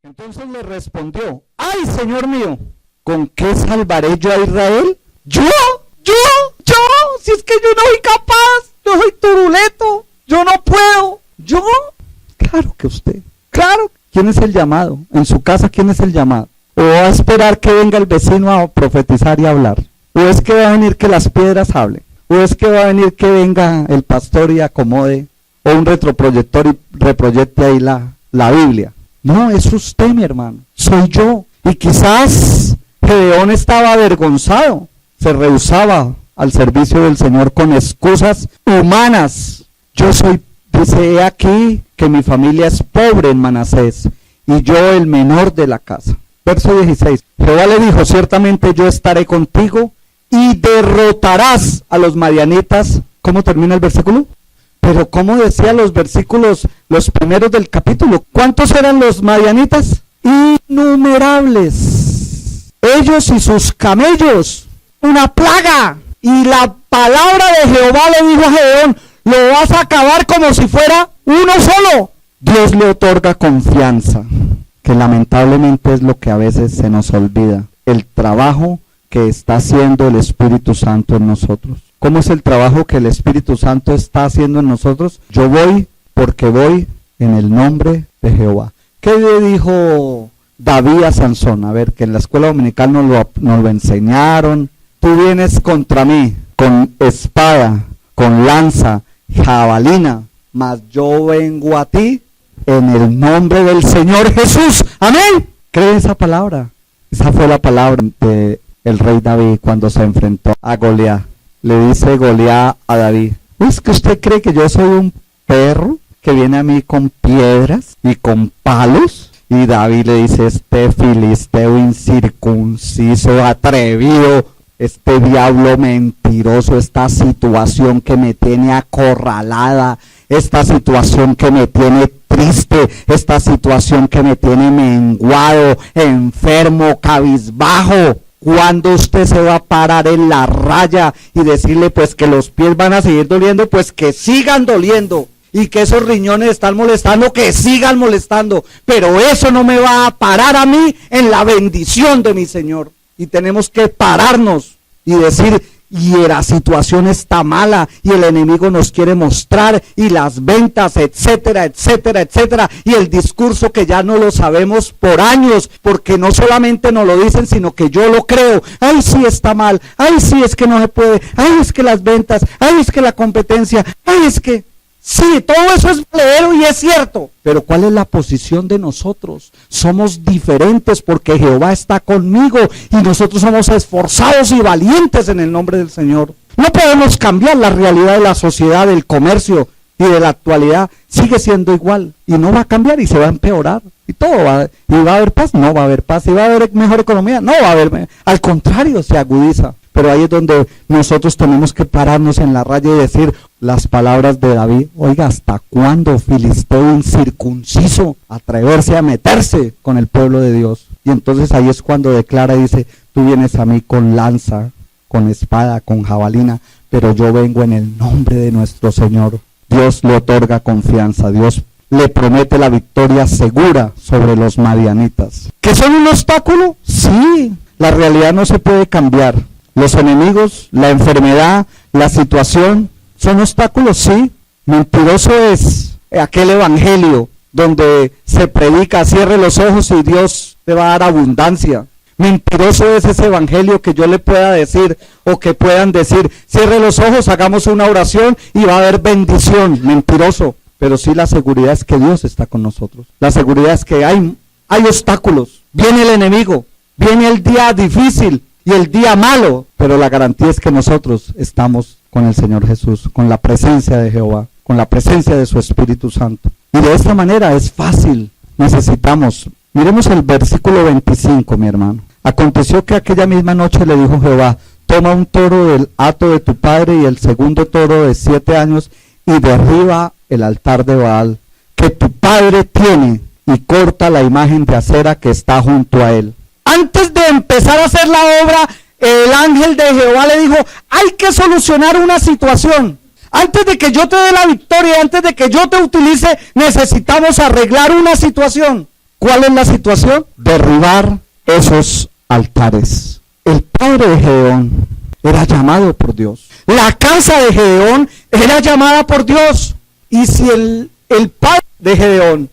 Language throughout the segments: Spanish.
Entonces le respondió: ¡ay, Señor mío! ¿Con qué salvaré yo a Israel? ¿Yo? Si es que yo no soy capaz, yo soy turuleto, yo no puedo. ¿Yo? Claro que usted. Claro. ¿Quién es el llamado? En su casa, ¿quién es el llamado? ¿O va a esperar que venga el vecino a profetizar y hablar? ¿O es que va a venir que las piedras hablen? ¿O es que va a venir que venga el pastor y acomode? ¿O un retroproyector y reproyecte ahí la Biblia? No, es usted, mi hermano. Soy yo. Y quizás Gedeón estaba avergonzado. Se rehusaba al servicio del Señor con excusas humanas. Yo soy, dice, he aquí que mi familia es pobre en Manasés y yo el menor de la casa. Verso 16. Jehová le dijo: ciertamente yo estaré contigo y derrotarás a los madianitas. ¿Cómo termina el versículo? Pero ¿cómo decía los versículos, los primeros del capítulo? ¿Cuántos eran los madianitas? Innumerables. Ellos y sus camellos. Una plaga. Y la palabra de Jehová le dijo a Gedeón: lo vas a acabar como si fuera uno solo. Dios le otorga confianza, que lamentablemente es lo que a veces se nos olvida. El trabajo que está haciendo el Espíritu Santo en nosotros. ¿Cómo es el trabajo que el Espíritu Santo está haciendo en nosotros? Yo voy porque voy en el nombre de Jehová. ¿Qué le dijo David a Sansón? A ver, que en la escuela dominical nos lo enseñaron. Tú vienes contra mí con espada, con lanza, jabalina, mas yo vengo a ti en el nombre del Señor Jesús. Amén. ¿Cree esa palabra? Esa fue la palabra de el rey David cuando se enfrentó a Goliat. Le dice Goliat a David: ¿es que usted cree que yo soy un perro que viene a mí con piedras y con palos? Y David le dice: este filisteo incircunciso, atrevido, este diablo mentiroso, esta situación que me tiene acorralada, esta situación que me tiene triste, esta situación que me tiene menguado, enfermo, cabizbajo. ¿Cuándo usted se va a parar en la raya y decirle pues que los pies van a seguir doliendo? Pues que sigan doliendo. Y que esos riñones están molestando, que sigan molestando. Pero eso no me va a parar a mí en la bendición de mi Señor. Y tenemos que pararnos y decir: y la situación está mala y el enemigo nos quiere mostrar, y las ventas, etcétera, etcétera, etcétera, y el discurso que ya no lo sabemos por años, porque no solamente nos lo dicen, sino que yo lo creo. Ay, sí está mal, ay, sí es que no se puede, ay, es que las ventas, ay, es que la competencia, ay, es que... Sí, todo eso es verdadero y es cierto. Pero ¿cuál es la posición de nosotros? Somos diferentes porque Jehová está conmigo y nosotros somos esforzados y valientes en el nombre del Señor. No podemos cambiar la realidad de la sociedad, del comercio y de la actualidad. Sigue siendo igual y no va a cambiar y se va a empeorar. Y todo va a haber paz, no va a haber paz. Y va a haber mejor economía, no va a haber. Al contrario, se agudiza. Pero ahí es donde nosotros tenemos que pararnos en la raya y decir las palabras de David: oiga, ¿hasta cuándo, filisteo incircunciso, atreverse a meterse con el pueblo de Dios? Y entonces ahí es cuando declara y dice: tú vienes a mí con lanza, con espada, con jabalina, pero yo vengo en el nombre de nuestro Señor. Dios le otorga confianza, Dios le promete la victoria segura sobre los madianitas. ¿Que son un obstáculo? Sí, la realidad no se puede cambiar. Los enemigos, la enfermedad, la situación, ¿son obstáculos? Sí. Mentiroso es aquel evangelio donde se predica: cierre los ojos y Dios te va a dar abundancia. Mentiroso es ese evangelio que yo le pueda decir, o que puedan decir: cierre los ojos, hagamos una oración y va a haber bendición. Mentiroso. Pero sí, la seguridad es que Dios está con nosotros. La seguridad es que hay obstáculos. Viene el enemigo, viene el día difícil y el día malo, pero la garantía es que nosotros estamos con el Señor Jesús, con la presencia de Jehová, con la presencia de su Espíritu Santo. Y de esta manera es fácil. Necesitamos. Miremos el versículo 25, mi hermano. Aconteció que aquella misma noche le dijo Jehová: toma un toro del hato de tu padre y el segundo toro de 7 años y derriba el altar de Baal que tu padre tiene y corta la imagen de acera que está junto a él. Antes de empezar a hacer la obra, el ángel de Jehová le dijo: hay que solucionar una situación. Antes de que yo te dé la victoria, antes de que yo te utilice, necesitamos arreglar una situación. ¿Cuál es la situación? Derribar esos altares. El padre de Gedeón era llamado por Dios. La casa de Gedeón era llamada por Dios. Y si el padre de Gedeón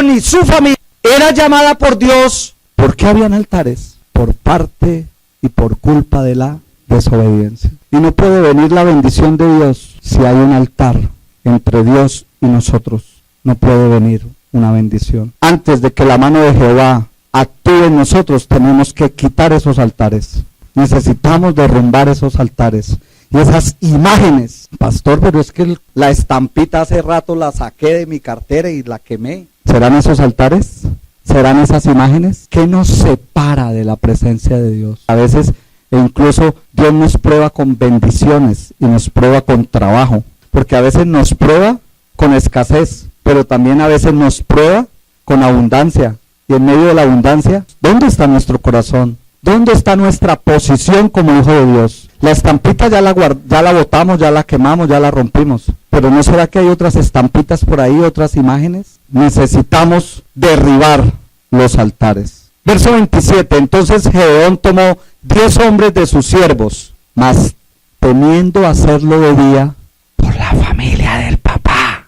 y su familia era llamada por Dios, ¿por qué habían altares? Por parte y por culpa de la desobediencia. Y no puede venir la bendición de Dios si hay un altar entre Dios y nosotros. No puede venir una bendición. Antes de que la mano de Jehová actúe en nosotros, tenemos que quitar esos altares. Necesitamos derrumbar esos altares y esas imágenes. Pastor, pero es que la estampita hace rato la saqué de mi cartera y la quemé. ¿Serán esos altares? ¿Serán esas imágenes? ¿Qué nos separa de la presencia de Dios? A veces, incluso Dios nos prueba con bendiciones y nos prueba con trabajo, porque a veces nos prueba con escasez, pero también a veces nos prueba con abundancia. Y en medio de la abundancia, ¿dónde está nuestro corazón? ¿Dónde está nuestra posición como hijo de Dios? La estampita ya la botamos, ya la quemamos, ya la rompimos. Pero ¿no será que hay otras estampitas por ahí, otras imágenes? Necesitamos derribar los altares. Verso 27, entonces Gedeón tomó 10 hombres de sus siervos, mas temiendo hacerlo de día por la familia del papá.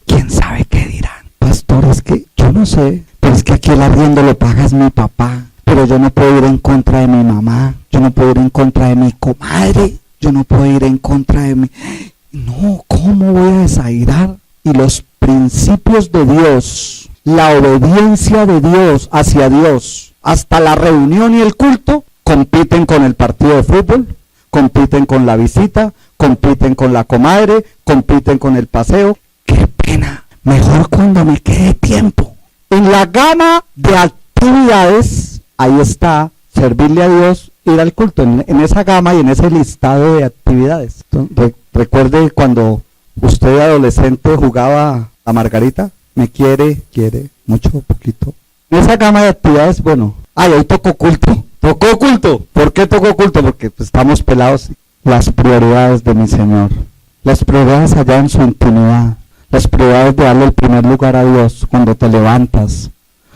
¿Quién sabe qué dirán? Pastor, es que yo no sé, pero es que aquí el arriendo lo paga es mi papá. Pero yo no puedo ir en contra de mi mamá, yo no puedo ir en contra de mi comadre, yo no puedo ir en contra de mi... No, ¿cómo voy a desairar? Y los principios de Dios, la obediencia de Dios hacia Dios, hasta la reunión y el culto, compiten con el partido de fútbol, compiten con la visita, compiten con la comadre, compiten con el paseo. ¡Qué pena! Mejor cuando me quede tiempo. En la gama de actividades, ahí está, servirle a Dios, ir al culto, en esa gama y en ese listado de actividades. Entonces, recuerde cuando usted de adolescente jugaba a Margarita, me quiere, mucho, poquito. En esa gama de actividades, bueno, hoy tocó culto. ¿Por qué tocó culto? Porque pues, estamos pelados. Las prioridades de mi Señor, las prioridades allá en su intimidad, las prioridades de darle el primer lugar a Dios cuando te levantas,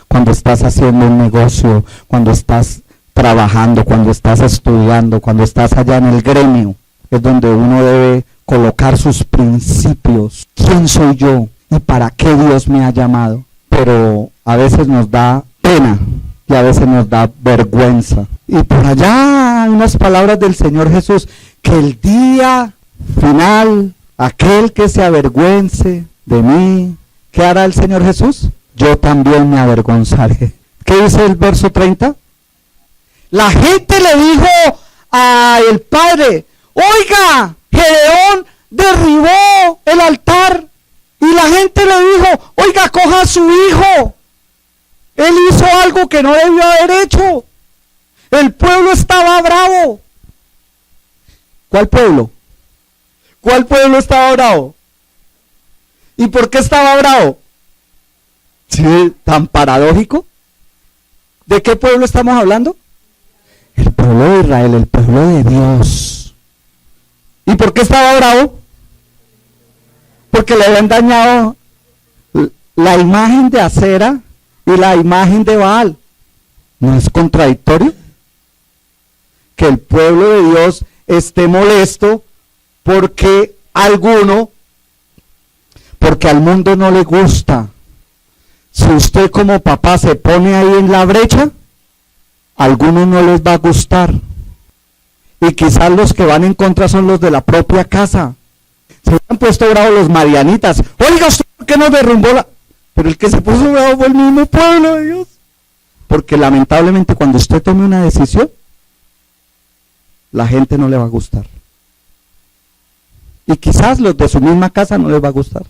cuando estás haciendo un negocio, cuando estás trabajando, cuando estás estudiando, cuando estás allá en el gremio, es donde uno debe colocar sus principios. ¿Quién soy yo? ¿Y para qué Dios me ha llamado? Pero a veces nos da pena y a veces nos da vergüenza. Y por allá hay unas palabras del Señor Jesús, que el día final, aquel que se avergüence de mí, ¿qué hará el Señor Jesús? Yo también me avergonzaré. ¿Qué dice el verso 30? La gente le dijo al padre, oiga, Gedeón derribó el altar. Y la gente le dijo, oiga, coja a su hijo. Él hizo algo que no debió haber hecho. El pueblo estaba bravo. ¿Cuál pueblo? ¿Cuál pueblo estaba bravo? ¿Y por qué estaba bravo? Sí, tan paradójico. ¿De qué pueblo estamos hablando? El pueblo de Israel, el pueblo de Dios. ¿Y por qué estaba bravo? Porque le habían dañado la imagen de Acera y la imagen de Baal. ¿No es contradictorio? Que el pueblo de Dios esté molesto porque al mundo no le gusta. Si usted como papá se pone ahí en la brecha, a algunos no les va a gustar. Y quizás los que van en contra son los de la propia casa. Se han puesto bravos los marianitas. Oiga, ¿usted por qué no derrumbó la...? Pero el que se puso bravo fue el mismo pueblo de Dios. Porque lamentablemente cuando usted tome una decisión, la gente no le va a gustar. Y quizás los de su misma casa no les va a gustar.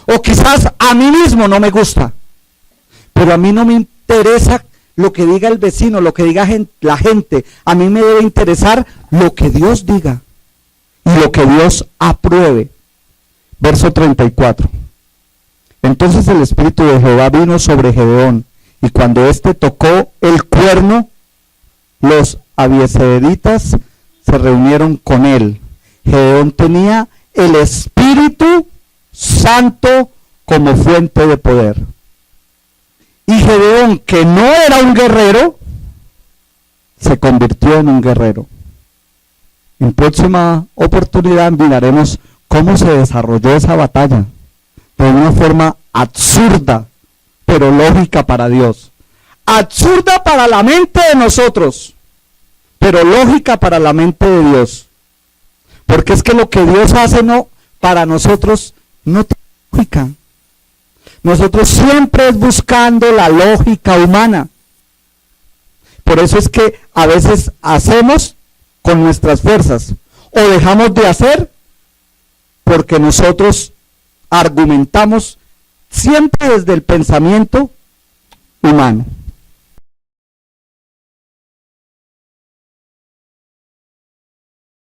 O quizás a mí mismo no me gusta. Pero a mí no me interesa lo que diga el vecino, lo que diga la gente. A mí me debe interesar lo que Dios diga y lo que Dios apruebe. Verso 34. Entonces el Espíritu de Jehová vino sobre Gedeón, y cuando éste tocó el cuerno, los abiezeritas se reunieron con él. Gedeón tenía el Espíritu Santo como fuente de poder. Y Gedeón, que no era un guerrero, se convirtió en un guerrero. En próxima oportunidad miraremos cómo se desarrolló esa batalla de una forma absurda, pero lógica para Dios. Absurda para la mente de nosotros, pero lógica para la mente de Dios. Porque es que lo que Dios hace no, para nosotros no tiene lógica. Nosotros siempre es buscando la lógica humana. Por eso es que a veces hacemos con nuestras fuerzas o dejamos de hacer porque nosotros argumentamos siempre desde el pensamiento humano.